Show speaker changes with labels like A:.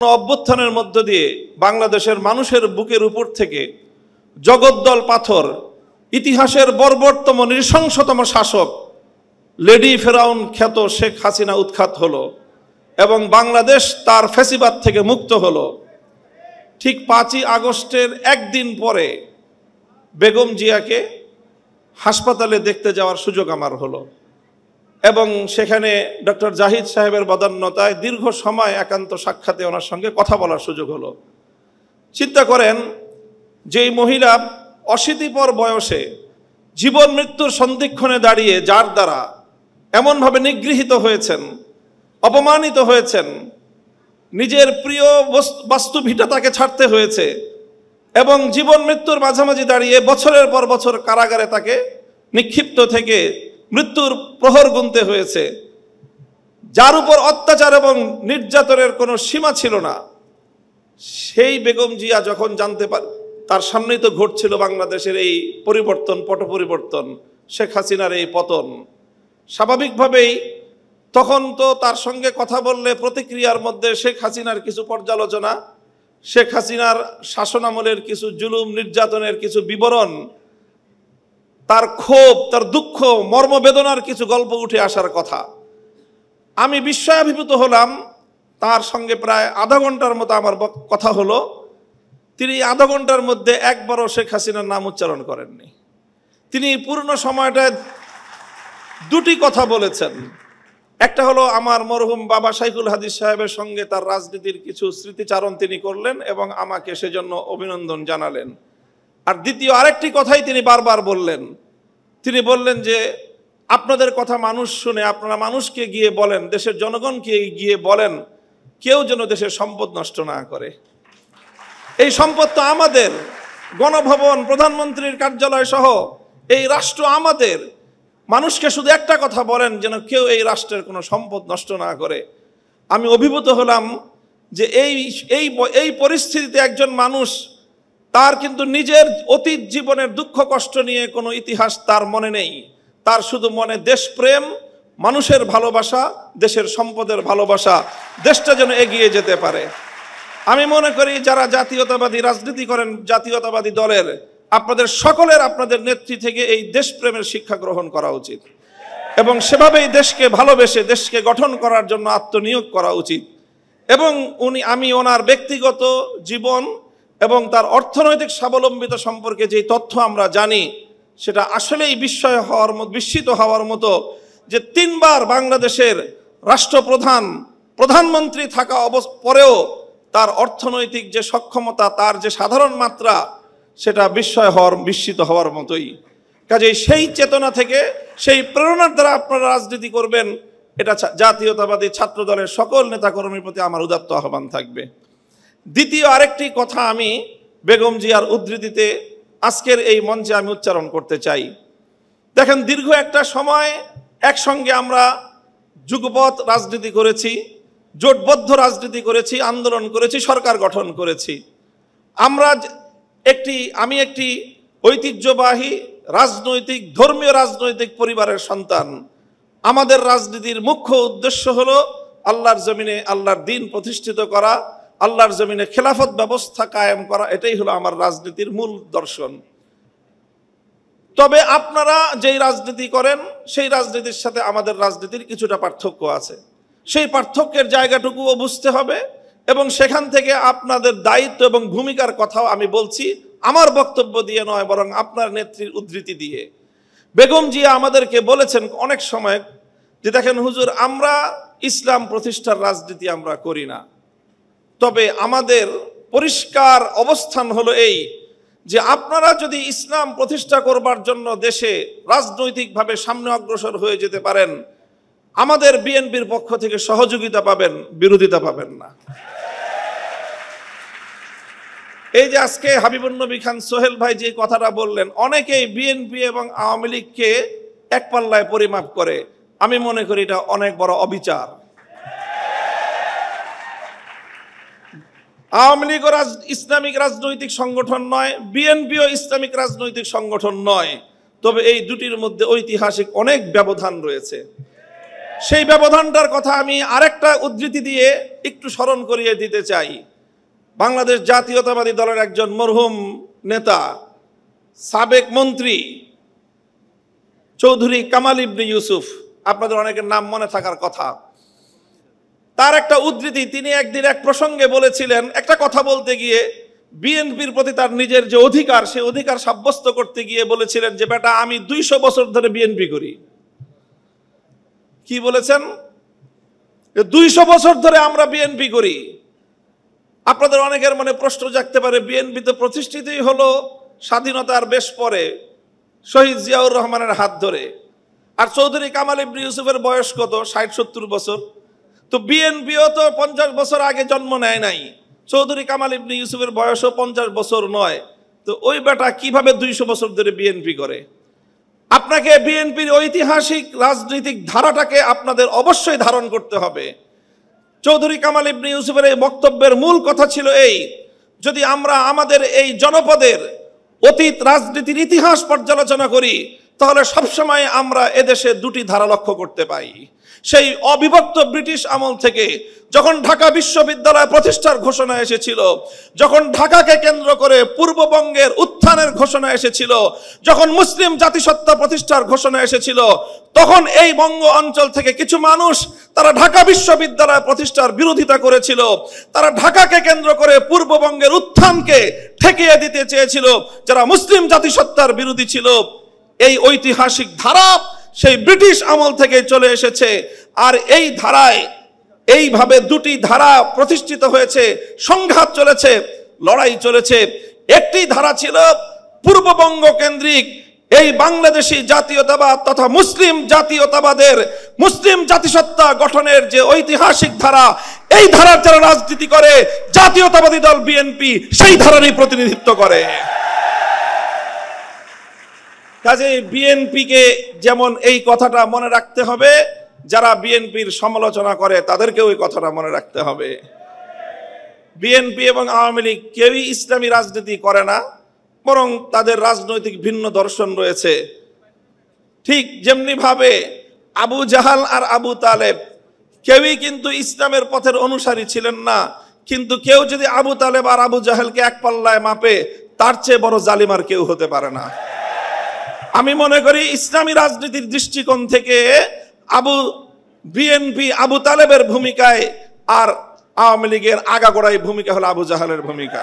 A: অভ্যুত্থানের মধ্য দিয়ে বাংলাদেশের মানুষের বুকের উপর থেকে জগদ্দল পাথর ইতিহাসের বর্বরতম নৃশংসতম শাসক লেডি ফেরাউন খ্যাত শেখ হাসিনা উৎখাত হলো এবং বাংলাদেশ তার ফ্যাসিবাদ থেকে মুক্ত হলো। ঠিক 5ই আগস্টের একদিন পরে বেগম জিয়াকে হাসপাতালে দেখতে যাওয়ার সুযোগ আমার হলো এবং সেখানে ডক্টর জাহিদ সাহেবের বদান্যতায় দীর্ঘ সময় একান্ত সাক্ষাতে ওনার সঙ্গে কথা বলার সুযোগ হলো। চিন্তা করেন যে এই মহিলা অশীতিপর বয়সে জীবন মৃত্যুর সন্ধিক্ষণে দাঁড়িয়ে যার দ্বারা এমনভাবে নিগৃহীত হয়েছেন, অপমানিত হয়েছেন, নিজের প্রিয় বাস্তুভিটা তাকে ছাড়তে হয়েছে এবং জীবন মৃত্যুর মাঝামাঝি দাঁড়িয়ে বছরের পর বছর কারাগারে তাকে নিক্ষিপ্ত থেকে মৃত্যুর প্রহর গুনতে হয়েছে, যার উপর অত্যাচার এবং নির্যাতনের কোনো সীমা ছিল না। সেই বেগম জিয়া যখন জানতে পারে, তার সামনেই তো ঘটছিল বাংলাদেশের এই পরিবর্তন, পট পরিবর্তন, শেখ হাসিনার এই পতন। স্বাভাবিকভাবেই তখন তো তার সঙ্গে কথা বললে প্রতিক্রিয়ার মধ্যে শেখ হাসিনার কিছু পর্যালোচনা, শেখ হাসিনার শাসনামলের কিছু জুলুম নির্যাতনের কিছু বিবরণ, তার ক্ষোভ, তার দুঃখ, মর্মবেদনার কিছু গল্প উঠে আসার কথা। আমি বিস্ময়াভিভূত হলাম। তার সঙ্গে প্রায় আধা ঘন্টার মতো আমার কথা হলো। তিনি আধা ঘন্টার মধ্যে একবারও শেখ হাসিনার নাম উচ্চারণ করেননি। তিনি পূর্ণ সময়টায় দুটি কথা বলেছেন। একটা হলো আমার মরহুম বাবা শাইখুল হাদিস সাহেবের সঙ্গে তার রাজনীতির কিছু স্মৃতিচারণ তিনি করলেন এবং আমাকে সেজন্য অভিনন্দন জানালেন। আর দ্বিতীয় আরেকটি কথাই তিনি বারবার বললেন। তিনি বললেন যে আপনাদের কথা মানুষ শুনে, আপনারা মানুষকে গিয়ে বলেন, দেশের জনগণকে গিয়ে বলেন, কেউ যেন দেশের সম্পদ নষ্ট না করে। এই সম্পদ তো আমাদের, গণভবন, প্রধানমন্ত্রীর কার্যালয় সহ এই রাষ্ট্র আমাদের। মানুষকে শুধু একটা কথা বলেন, যেন কেউ এই রাষ্ট্রের কোনো সম্পদ নষ্ট না করে। আমি অভিভূত হলাম যে এই পরিস্থিতিতে একজন মানুষ, তার কিন্তু নিজের অতীত জীবনের দুঃখ কষ্ট নিয়ে কোনো ইতিহাস তার মনে নেই। তার শুধু মনে দেশপ্রেম, মানুষের ভালোবাসা, দেশের সম্পদের ভালোবাসা, দেশটা যেন এগিয়ে যেতে পারে। আমি মনে করি যারা জাতীয়তাবাদী রাজনীতি করেন, জাতীয়তাবাদী দলের, আপনাদের সকলের আপনাদের নেত্রী থেকে এই দেশপ্রেমের শিক্ষা গ্রহণ করা উচিত এবং সেভাবেই দেশকে ভালোবেসে দেশকে গঠন করার জন্য আত্মনিয়োগ করা উচিত। এবং আমি ওনার ব্যক্তিগত জীবন এবং তার অর্থনৈতিক স্বাবলম্বিতা সম্পর্কে যে তথ্য আমরা জানি, সেটা আসলেই বিস্মিত হওয়ার মতো যে 3 বার বাংলাদেশের রাষ্ট্রপ্রধান, প্রধানমন্ত্রী থাকা পরেও তার অর্থনৈতিক যে সক্ষমতা, তার যে সাধারণ মাত্রা, সেটা বিস্মিত হওয়ার মতোই। কাজেই সেই চেতনা থেকে, সেই প্রেরণার দ্বারা আপনারা রাজনীতি করবেন, এটা জাতীয়তাবাদী ছাত্র দলের সকল নেতাকর্মীর প্রতি আমার উদাত্ত আহ্বান থাকবে। দ্বিতীয় আরেকটি কথা আমি বেগম জিয়ার উদ্ধৃতিতে আজকের এই মঞ্চে আমি উচ্চারণ করতে চাই। দেখেন, দীর্ঘ একটা সময় একসঙ্গে আমরা যুগপৎ রাজনীতি করেছি, জোটবদ্ধ রাজনীতি করেছি, আন্দোলন করেছি, সরকার গঠন করেছি। আমি একটি ঐতিহ্যবাহী রাজনৈতিক, ধর্মীয় রাজনৈতিক পরিবারের সন্তান। আমাদের রাজনীতির মুখ্য উদ্দেশ্য হলো আল্লাহর জমিনে আল্লাহর দ্বীন প্রতিষ্ঠিত করা, আল্লাহর জমিনে খেলাফত ব্যবস্থা কায়েম করা। এটাই হলো আমার রাজনীতির মূল দর্শন। তবে আপনারা যেই রাজনীতি করেন, সেই রাজনীতির সাথে আমাদের রাজনীতির কিছুটা পার্থক্য আছে। সেই পার্থক্যের জায়গাটুকুও বুঝতে হবে এবং সেখান থেকে আপনাদের দায়িত্ব এবং ভূমিকার কথাও আমি বলছি, আমার বক্তব্য দিয়ে নয়, বরং আপনার নেত্রীর উদ্ধৃতি দিয়ে। বেগম জিয়া আমাদেরকে বলেছেন অনেক সময় যে দেখেন হুজুর, আমরা ইসলাম প্রতিষ্ঠার রাজনীতি আমরা করি না, তবে আমাদের পরিষ্কার অবস্থান হলো এই যে আপনারা যদি ইসলাম প্রতিষ্ঠা করবার জন্য দেশে রাজনৈতিকভাবে সামনে অগ্রসর হয়ে যেতে পারেন, আমাদের বিএনপির পক্ষ থেকে সহযোগিতা পাবেন, বিরোধিতা পাবেন না। এই যে আজকে হাবিবুন নবী খান সোহেল ভাই যে কথাটা বললেন, অনেকেই বিএনপি এবং আওয়ামী লীগকে এক পাল্লায় পরিমাপ করে। আমি মনে করি এটা অনেক বড় অবিচার। আওয়ামী লীগও ইসলামিক রাজনৈতিক সংগঠন নয়, বিএনপিও ইসলামিক রাজনৈতিক সংগঠন নয়, তবে এই দুটির মধ্যে ঐতিহাসিক অনেক ব্যবধান রয়েছে। সেই ব্যবধানটার কথা আমি আরেকটা উদ্ধৃতি দিয়ে একটু স্মরণ করিয়ে দিতে চাই। বাংলাদেশ জাতীয়তাবাদী দলের একজন মরহুম নেতা, সাবেক মন্ত্রী চৌধুরী কামাল ইবনে ইউসুফ, আপনাদের অনেকের নাম মনে থাকার কথা। তার একটা উদ্ধৃতি, তিনি একদিন এক প্রসঙ্গে বলেছিলেন, একটা কথা বলতে গিয়ে বিএনপির প্রতি তার নিজের যে অধিকার, সে অধিকার সাব্যস্ত করতে গিয়ে বলেছিলেন যে বেটা আমি 200 বছর ধরে বিএনপি করি। কি বলেছেন? 200 বছর ধরে আমরা বিএনপি করি। আপনাদের অনেকের মনে প্রশ্ন জাগতে পারে, বিএনপি তো প্রতিষ্ঠিতই হলো স্বাধীনতার বেশ পরে, শহীদ জিয়াউর রহমানের হাত ধরে। আর চৌধুরী কামাল ইবনে ইউসুফের বয়স কত? 60-70 বছর। তো বিএনপিও তো 50 বছর আগে জন্ম নেয় নাই, চৌধুরী কামাল ইবনে ইউসুফের বয়সও 50 বছর নয়। তো ওই বেটা কিভাবে 200 বছর ধরে বিএনপি করে? আপনাকে বিএনপির ঐতিহাসিক রাজনৈতিক ধারাটাকে আপনাদের অবশ্যই ধারণ করতে হবে। চৌধুরী কামাল ইবনে ইউসুফের এই বক্তব্যের মূল কথা ছিল এই, যদি আমরা আমাদের এই জনপদের অতীত রাজনীতির ইতিহাস পর্যালোচনা করি তাহলে সবসময় আমরা এদেশে দুটি ধারা লক্ষ্য করতে পাই। সেই অবিভক্ত ব্রিটিশ আমল থেকে যখন ঢাকা বিশ্ববিদ্যালয় প্রতিষ্ঠার ঘোষণা এসেছিল, যখন ঢাকাকে কেন্দ্র করে পূর্ববঙ্গের উত্থানের ঘোষণা এসেছিল, যখন মুসলিম জাতিসত্তা প্রতিষ্ঠার ঘোষণা এসেছিল, তখন এই বঙ্গ অঞ্চল থেকে কিছু মানুষ তারা ঢাকা বিশ্ববিদ্যালয় প্রতিষ্ঠার বিরোধিতা করেছিল। তারা ঢাকাকে কেন্দ্র করে পূর্ববঙ্গের উত্থানকে ঠেকিয়ে দিতে চেয়েছিল, যারা মুসলিম জাতিসত্তার বিরোধী ছিল। এই ঐতিহাসিক ধারা সেই ব্রিটিশ আমল থেকে চলে এসেছে। আর এই ধারায় এইভাবে দুটি ধারা প্রতিষ্ঠিত হয়েছে, সংঘাত চলেছে, লড়াই চলেছে। একটি ধারা ছিল পূর্ববঙ্গ কেন্দ্রিক এই বাংলাদেশি জাতীয়তাবাদ তথা মুসলিম জাতীয়তাবাদের, মুসলিম জাতিসত্তা গঠনের যে ঐতিহাসিক ধারা, এই ধারার যারা রাজনীতি করে জাতীয়তাবাদী দল বিএনপি সেই ধারারই প্রতিনিধিত্ব করে। কাজে বিএনপিকে যেমন এই কথাটা মনে রাখতে হবে, যারা বিএনপির সমালোচনা করে তাদেরকেও এই কথাটা মনে রাখতে হবে। বিএনপি এবং আওয়ামী লীগ কেউই ইসলামী রাজনীতি করে না, বরং তাদের রাজনৈতিক ভিন্ন দর্শন রয়েছে। ঠিক যেমনি ভাবে আবু জাহাল আর আবু তালেব কেউই কিন্তু ইসলামের পথের অনুসারী ছিলেন না, কিন্তু কেউ যদি আবু তালেব আর আবু জাহেলকে এক পাল্লায় মাপে তার চেয়ে বড় জালিম আর কেউ হতে পারে না। আমি মনে করি ইসলামী রাজনীতির দৃষ্টিকোণ থেকে বিএনপি আবু তালেবের ভূমিকায় আর আওয়ামী লীগের আগাগোড়াই ভূমিকা হলো আবু জাহালের ভূমিকা।